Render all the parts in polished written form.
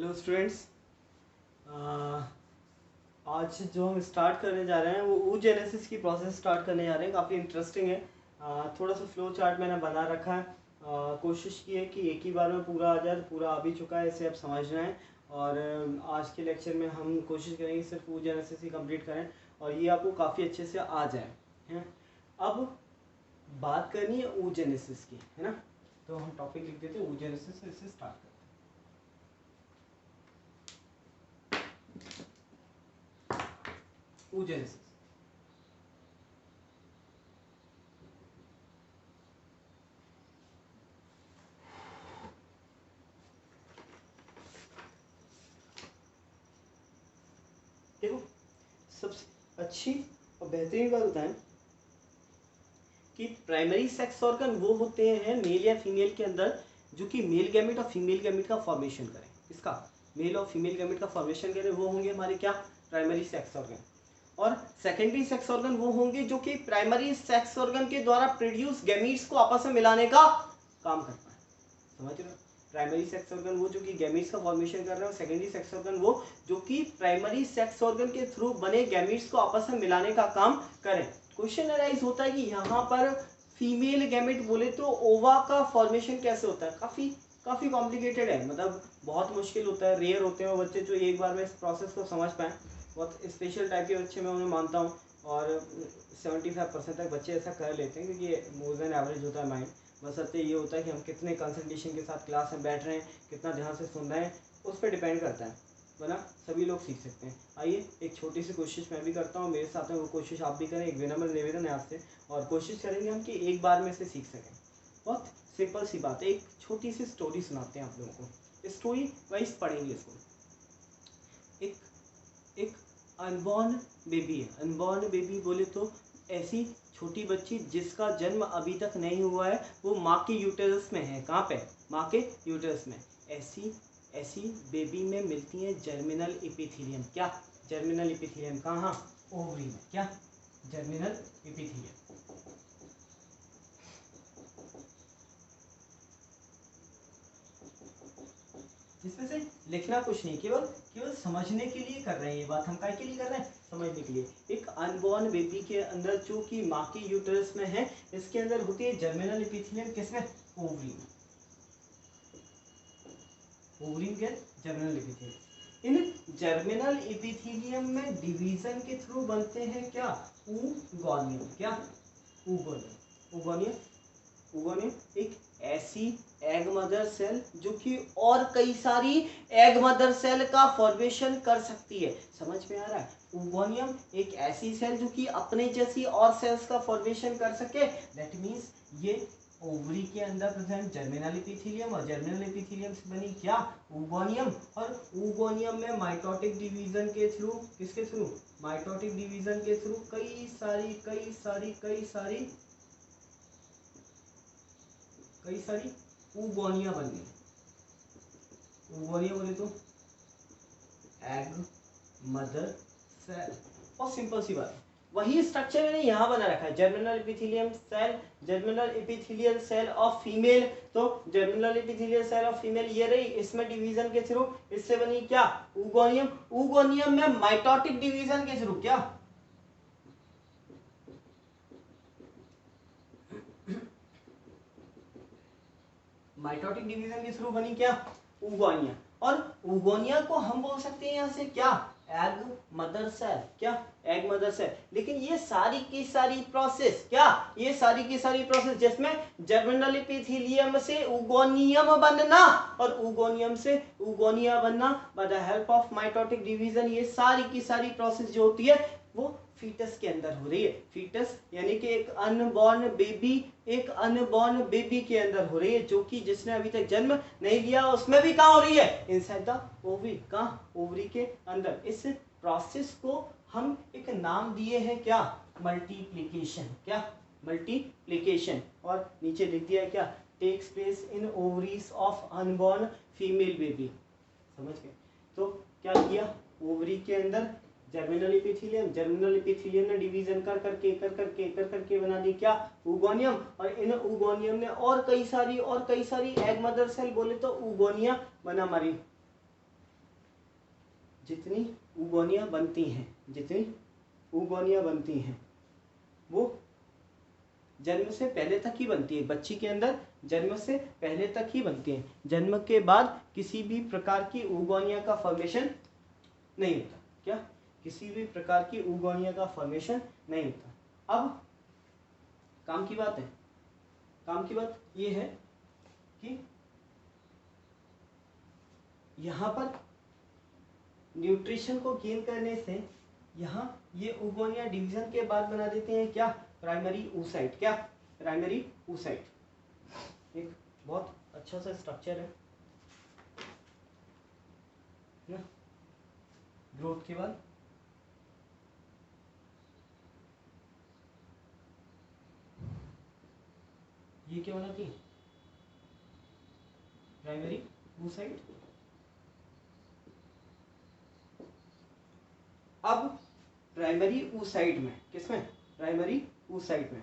Hello students. आज जो हम स्टार्ट करने जा रहे हैं वो oogenesis की प्रोसेस स्टार्ट करने जा रहे हैं। काफ़ी इंटरेस्टिंग है। थोड़ा सा फ्लो चार्ट मैंने बना रखा है। कोशिश की है कि एक ही बार में पूरा आ जाए। पूरा आ भी चुका है, इसे अब समझना है। और आज के लेक्चर में हम कोशिश करेंगे सिर्फ oogenesis ही कंप्लीट करें और ये आपको काफ़ी अच्छे से आ जाए हैं। अब बात करनी है oogenesis की, है ना। तो हम टॉपिक लिख देते हैं oogenesis से, इससे स्टार्ट करते हैं। oogenesis देखो, सबसे अच्छी और बेहतरीन बात बताएं कि प्राइमरी सेक्स ऑर्गन वो होते हैं मेल या फीमेल के अंदर जो कि मेल गैमेट और फीमेल गैमेट का फॉर्मेशन करें। इसका मेल और फीमेल गैमेट का फॉर्मेशन करें वो होंगे हमारे क्या, प्राइमरी सेक्स ऑर्गन। और सेकेंडरी सेक्स ऑर्गन वो होंगे जो कि प्राइमरी सेक्स ऑर्गन के द्वारा प्रोड्यूस गैमीट्स को आपस में मिलाने का काम करता है। समझ रहे हो? प्राइमरी सेक्स ऑर्गन वो जो कि गैमीट्स का फॉर्मेशन कर रहे हैं, सेकेंडरी सेक्स ऑर्गन वो जो कि प्राइमरी सेक्स ऑर्गन के थ्रू बने गैमीट्स को आपस में मिलाने का काम करें। क्वेश्चन अराइज होता है कि यहाँ पर फीमेल गैमेट बोले तो ओवा का फॉर्मेशन कैसे होता है। काफ़ी कॉम्प्लिकेटेड है, मतलब बहुत मुश्किल होता है। रेयर होते हैं वो बच्चे जो एक बार में इस प्रोसेस को समझ पाएँ। बहुत स्पेशल टाइप के बच्चे मैं उन्हें मानता हूँ और 75% तक बच्चे ऐसा कर लेते हैं क्योंकि मोर देन एवरेज होता है माइंड। बस अर्थ ये होता है कि हम कितने कंसंट्रेशन के साथ क्लास में बैठ रहे हैं, कितना ध्यान से सुन रहे हैं, उस पर डिपेंड करता है, वरना सभी लोग सीख सकते हैं। आइए एक छोटी सी कोशिश मैं भी करता हूँ, मेरे साथ में वो कोशिश आप भी करें। एक विनम्र निवेदन है आपसे और कोशिश करेंगे हम कि एक बार में से सीख सकें। बहुत सिंपल सी बात है, एक छोटी सी स्टोरी सुनाते हैं आप लोगों को। स्टोरी वाइज पढ़ेंगे इसको। एक अनबॉर्न बेबी है। अनबॉर्न बेबी बोले तो ऐसी छोटी बच्ची जिसका जन्म अभी तक नहीं हुआ है, वो माँ के यूटेरस में है। कहाँ पे? माँ के यूटेरस में। ऐसी बेबी में मिलती है जर्मिनल एपिथेलियम। क्या? Germinal epithelium. कहाँ? ओवरी में। क्या? Germinal epithelium. इसमें से लिखना कुछ नहीं, केवल समझने के लिए कर रहे हैं। ये बात हम काय के लिए कर रहे हैं? समझने के लिए। एक अनबॉर्न बेबी के अंदर जो कि माँ के यूटेरस में है, इसके अंदर होती है जर्मिनल एपिथेलियम। किसमें? ओवरी में। ओवरी के जर्मिनल एपिथेलियम। इन जर्मिनल एपिथेलियम में डिवीजन के थ्रू बनते हैं क्या? oogonia। क्या? oogonia। oogonia एक ऐसी एग मदर सेल जो कि और कई सारी एग मदर सेल का फॉर्मेशन कर सकती है। समझ में आ रहा है? oogonia एक ऐसी सेल जो कि अपने जैसी और सेल्स का फॉर्मेशन कर सके। दैट मीन्स ये ओवरी के अंदर प्रेजेंट जर्मिनल एपिथेलियम और जर्मिनल एपिथेलियम से बनी क्या? oogonia। और oogonia में माइटोटिक डिवीजन के थ्रू, किसके थ्रू? माइटोटिक डिवीजन के थ्रू कई सारी oogonia बन गई। oogonia बोले तो एग मदर सेल। और सिंपल सी बात है, वही स्ट्रक्चर मैंने यहाँ बना रखा है। Germinal epithelium cell, germinal epithelial cell of female. तो germinal epithelial cell of female ये रही, इसमें डिवीजन के थ्रू इससे बनी क्या? oogonia। oogonia में माइटोटिक डिवीजन के थ्रू क्या? माइटोटिक डिवीजन के थ्रू बनी क्या? oogonia। और oogonia को हम बोल सकते हैं यहाँ से क्या? Egg mother cell. क्या? Egg mother cell. लेकिन ये सारी की सारी प्रोसेस क्या? ये सारी की सारी प्रोसेस जिसमें जर्मिनल एपिथेलियम से oogoनियम बनना और oogoनियम से oogonia बनना by the help of mitotic division, ये सारी की सारी प्रोसेस जो होती है वो फीटस के अंदर हो रही है। फीटस यानी कि एक अनबॉर्न बेबी के अंदर हो रही है, जो कि जिसने अभी तक जन्म नहीं लिया। उसमें भी कहाँ हो रही है? Inside the ovary. कहाँ? ओवरी के अंदर। इस प्रोसेस को हम एक नाम दिए हैं क्या? मल्टीप्लिकेशन। क्या? मल्टीप्लिकेशन। और नीचे लिख दिया है क्या? Takes place in ovaries of unborn female baby. समझ गए? तो क्या किया? ओवरी के अंदर जर्मिनल एपिथेलियम ने डिवीजन कर करके बना दी क्या? oogonia। और इन oogonia ने और कई सारी एग मदर सेल बोले तो oogonia बना हमारी। जितनी oogonia बनती हैं, जितनी oogonia बनती हैं वो जन्म से पहले तक ही बनती है। बच्ची के अंदर जन्म से पहले तक ही बनती है। जन्म के बाद किसी भी प्रकार की oogonia का फॉर्मेशन नहीं होता। क्या? किसी भी प्रकार की oogonia का फॉर्मेशन नहीं होता। अब काम की बात है, काम की बात ये है कि यहाँ पर न्यूट्रिशन को गेन करने से यहाँ ये oogonia डिवीजन के बाद बना देते हैं क्या? Primary oocyte। क्या? Primary oocyte। एक बहुत अच्छा सा स्ट्रक्चर है ना, ग्रोथ के बाद ये क्या बनाती है? Primary oocyte। अब प्राइमरी oocyte में, किसमें? प्राइमरी oocyte में,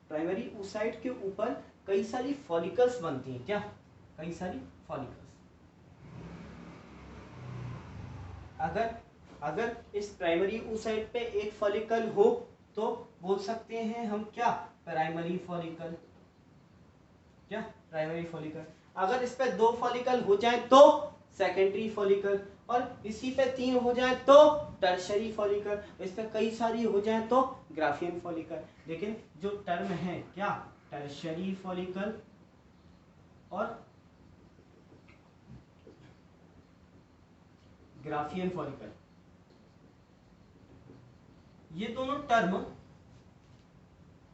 प्राइमरी oocyte के ऊपर कई सारी फॉलिकल्स बनती हैं। क्या? कई सारी फॉलिकल्स। अगर इस प्राइमरी oocyte पे एक फॉलिकल हो तो बोल सकते हैं हम क्या? Primary follicle. क्या? Primary follicle. अगर इस पे 2 फॉलिकल हो जाए तो सेकेंडरी फॉलिकल, और इसी पे 3 हो जाए तो टर्शरी फॉलिकल, इस पे कई सारी हो जाए तो ग्राफियन फॉलिकल। लेकिन जो टर्म है क्या? टर्शरी फॉलिकल और ग्राफियन फॉलिकल, ये दोनों टर्म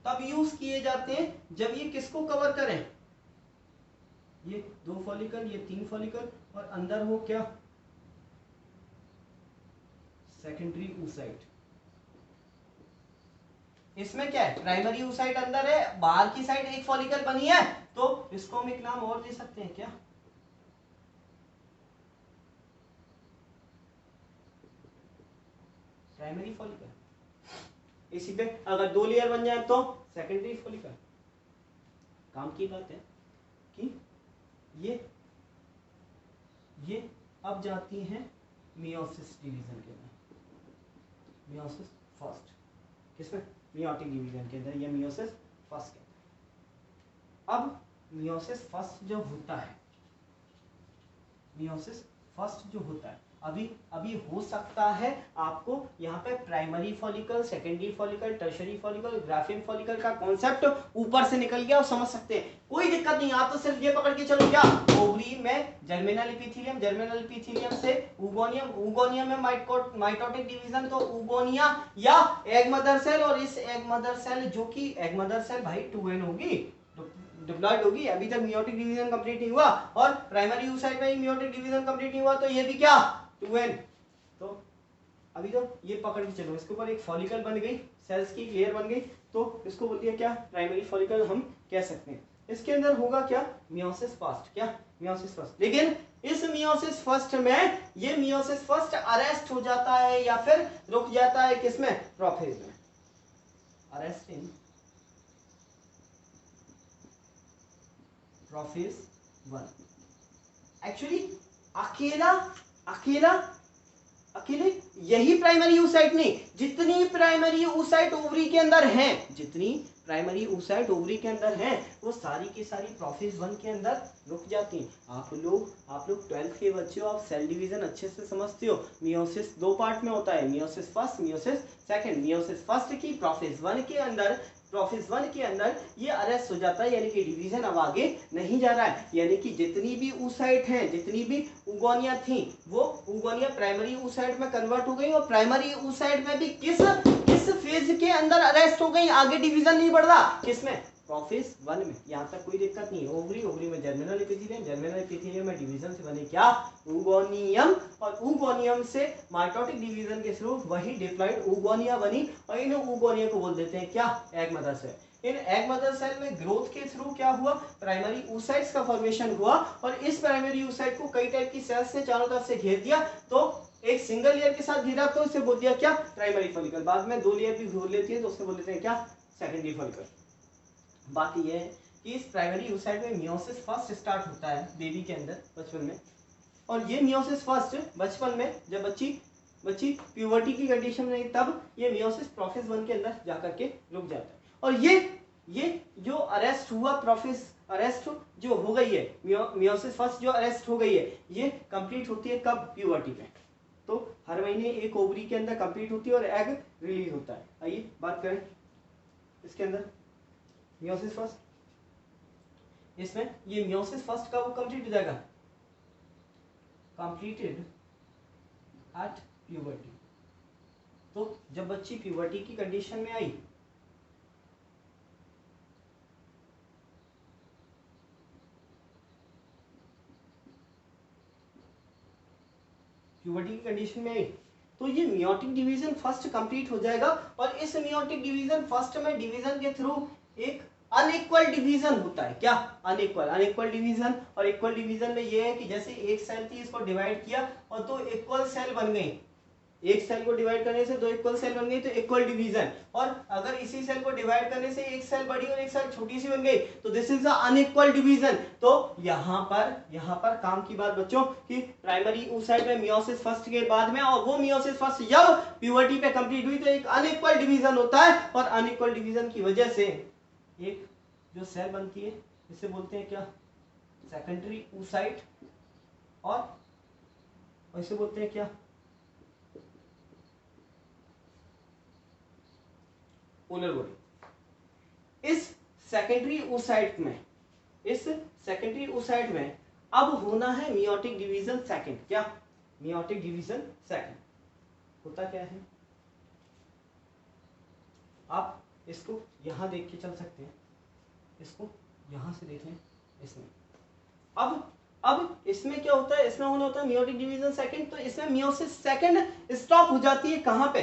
तब यूज किए जाते हैं जब ये किसको कवर करें? ये 2 फॉलिकल, ये 3 फॉलिकल, और अंदर हो क्या? Secondary oocyte। इसमें क्या है? प्राइमरी oocyte अंदर है, बाहर की साइड एक फॉलिकल बनी है, तो इसको हम एक नाम और दे सकते हैं क्या? Primary follicle. इसी पे अगर 2 लेयर बन जाए तो सेकेंडरी फॉलिकल। काम की बात है कि ये अब जाती हैं मियोसिस डिवीजन के अंदर, मियोसिस फर्स्ट। किसमें? मियोटिक डिवीजन के अंदर, या मियोसिस फर्स्ट के अंदर। अब मियोसिस फर्स्ट जो होता है, मियोसिस फर्स्ट जो होता है, अभी हो सकता है आपको यहाँ पे primary follicle, secondary follicle, tertiary follicle, Graafian follicle का कॉन्सेप्ट ऊपर से निकल गया और समझ सकते हैं, कोई दिक्कत नहीं। आप तो सिर्फ ये पकड़ के चलो क्या? ओवरी में जर्मिनल एपिथेलियम, जर्मिनल एपिथेलियम से oogonia, oogonia में माइटोटिक डिवीजन, तो oogonia या एग मदर सेल, और इस एग मदर सेल जो कि एग मदर सेल भाई 2n होगी, डिप्लॉयड होगी। अभी तक मियोटिक डिवीजन कंप्लीट नहीं हुआ और प्राइमरी oocyte में ही मियोटिक डिवीजन कंप्लीट नहीं हुआ, तो ये भी क्या? 2n। तो अभी तो ये पकड़ के चलो, इसके ऊपर एक फॉलिकल बन गई, सेल्स की लेयर बन गई, तो इसको बोल दिया क्या? प्राइमरी फॉलिकल हम कह सकते हैं। इसके अंदर होगा क्या? Meiosis first. क्या? Meiosis first. लेकिन इस मियोसिस फर्स्ट में ये मियोसिस फर्स्ट अरेस्ट हो जाता है या फिर रुक जाता है किसमें? प्रोफेज में। अरेस्ट इन प्रोफेज 1। एक्चुअली अकेले यही प्राइमरी oocyte नहीं, जितनी प्राइमरी oocyte ओवरी के अंदर हैं, जितनी प्राइमरी oocyte ओवरी के अंदर हैं, वो सारी की सारी प्रोफेज 1 के अंदर रुक जाती हैं। आप लोग 12th के बच्चे हो, आप सेल डिवीजन अच्छे से समझते हो। मियोसिस 2 पार्ट में होता है, meiosis first, meiosis second. Meiosis first की प्रोफेज 1 के अंदर ये अरेस्ट हो जाता है, यानी कि डिवीजन अब आगे नहीं जा रहा है, यानी कि जितनी भी oocyte हैं, जितनी भी oogonia थी, वो oogonia प्राइमरी oocyte में कन्वर्ट हो गई, और प्राइमरी oocyte में भी किस फेज के अंदर अरेस्ट हो गई, आगे डिवीजन नहीं बढ़ रहा, किसमें? प्रोफेज 1 में। यहाँ तक कोई दिक्कत नहीं। ओवरी में जर्मिनल एपिथेलियम में डिवीजन से बने क्या? oogonia, और oogonia से माइटोटिक डिवीजन के थ्रू वही डिप्लॉयड oogonia बनी, और इन oogonia को बोल देते हैं क्या? Egg mother cell. इन एग मदर सेल में ग्रोथ के थ्रू क्या हुआ? प्राइमरी oocytes का फॉर्मेशन हुआ, और इस प्राइमरी oocyte को कई टाइप की सेल्स ने चारों तरफ से घेर दिया, तो एक सिंगल लेयर के साथ घेरा, तो इसे बोल दिया क्या? Primary follicle. बाद में 2 लेयर भी घेर लेती है, तो उससे बोल देते हैं क्या? Secondary follicle. बात यह है कि इस प्राइमरी oocyte में मियोसिस फर्स्ट स्टार्ट होता है बेबी के अंदर, बचपन में, और ये मियोसिस फर्स्ट बचपन में जब बच्ची प्यूबर्टी की कंडीशन में, तब ये मियोसिस प्रोफेज 1 के अंदर जाकर के रुक जाता है। और ये जो अरेस्ट हुआ, प्रोफेज अरेस्ट जो हो गई है, मियोसिस फर्स्ट जो अरेस्ट हो गई है, ये कंप्लीट होती है कब? प्यूबर्टी में। तो हर महीने एक ओवरी के अंदर कंप्लीट होती है और एग रिलीज होता है। आइए बात करें इसके अंदर मियोसिस फर्स्ट। इसमें ये मियोसिस फर्स्ट का वो कंप्लीट हो जाएगा, कंप्लीटेड एट प्यूबर्टी। तो जब बच्ची प्यूबर्टी की कंडीशन में आई, प्यूबर्टी की कंडीशन में आई, तो ये मियोटिक डिवीजन फर्स्ट कंप्लीट हो जाएगा। और इस मियोटिक डिवीजन फर्स्ट में डिवीजन के थ्रू एक अनइक्वल डिवीजन होता है। क्या? Unequal division. और इक्वल डिवीजन में ये है कि जैसे एक सेल थी, इसको डिवाइड किया और दो इक्वल सेल बन गई। एक सेल को डिवाइड करने से दो इक्वल सेल बन गई, तो इक्वल डिवीजन। और अगर इसी सेल को डिवाइड करने से एक सेल बड़ी और एक सेल छोटी सी बन गई, तो this is a unequal division. तो यहाँ पर काम की बात बच्चों कि प्राइमरी oocyte में मियोसिस फर्स्ट के बाद में, और वो मियोसिस फर्स्ट जब प्यूबर्टी पे कंप्लीट हुई, तो एक अनइक्वल डिवीजन होता है। और अनइक्वल डिवीजन की वजह से एक जो सेल बनती है, इसे बोलते हैं क्या? Secondary oocyte। और इसे बोलते हैं क्या? Polar body. इस सेकेंडरी oocyte में अब होना है मियोटिक डिवीजन सेकंड। क्या? मियोटिक डिवीजन सेकंड होता क्या है? आप इसको यहां देख के चल सकते हैं, इसको यहां से देख लें। इसमें अब इसमें क्या होता है? इसमें होना होता है मियोटिक डिवीजन सेकंड। तो इसमें मियोसिस सेकंड स्टॉप हो जाती है कहां पे?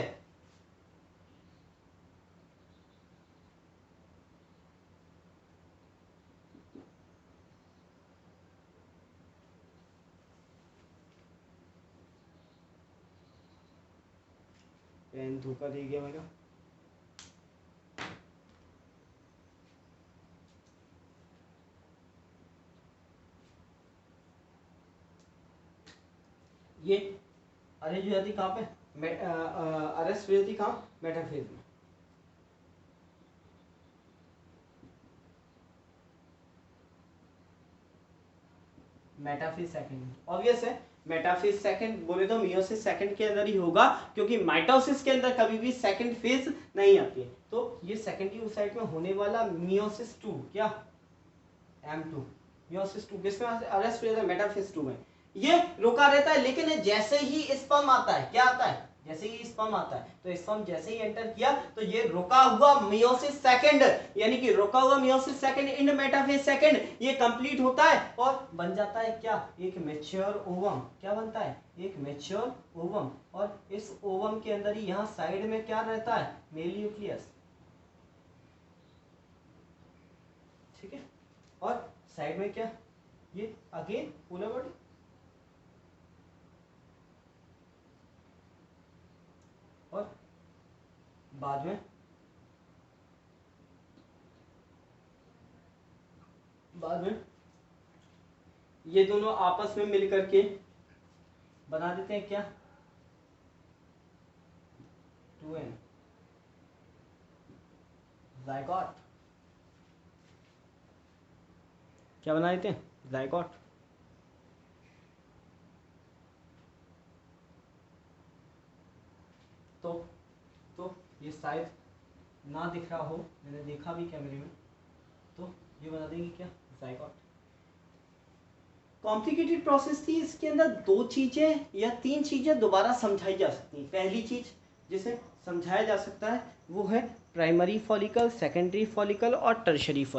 पेन धोखा दे गया मेरा। ये अरेस्ट हो जाती कहाँ पे? अरेस्ट हो जाती कहाँ? मेटाफेज में। मेटाफेज सेकंड ऑब्वियस है। मेटाफेज सेकंड बोले तो मियोसिस सेकंड के अंदर ही होगा, क्योंकि माइटोसिस के अंदर कभी भी सेकंड फेज नहीं आती है। तो ये सेकेंडरी oocyte में होने वाला मियोसिस 2, क्या? M2 मियोसिस 2 किसमें अरेस्ट हो जाता है? मेटाफेज 2 में। ये रुका रहता है, लेकिन जैसे ही स्पर्म आता है, क्या आता है? जैसे ही स्पर्म आता है, तो स्पर्म जैसे ही एंटर किया, तो ये रुका हुआ मियोसिस सेकंड, यानी कि रुका हुआ meiosis second in metaphase second, ये कंप्लीट होता है और बन जाता है क्या? एक मैच्योर ओवम। क्या बनता है? एक मैच्योर ओवम। और इस ओवम के अंदर ही यहाँ साइड में क्या रहता है? Mail nucleus. ठीक है। और साइड में क्या? ये अगेन पोलर बॉडी। और बाद में ये दोनों आपस में मिलकर के बना देते हैं क्या? 2n zygote. क्या बना देते हैं? ज़ायगोट। तो ये शायद ना दिख रहा हो, मैंने देखा भी कैमरे में, तो ये बना देंगे क्या? ज़ायगोट। कॉम्प्लिकेटेड प्रोसेस थी। इसके अंदर दो चीजें या तीन चीजें दोबारा समझाई जा सकती हैं। पहली चीज जिसे समझाया जा सकता है वो है प्राइमरी फॉलिकल, सेकेंडरी फॉलिकल और टर्शरी फॉलिकल।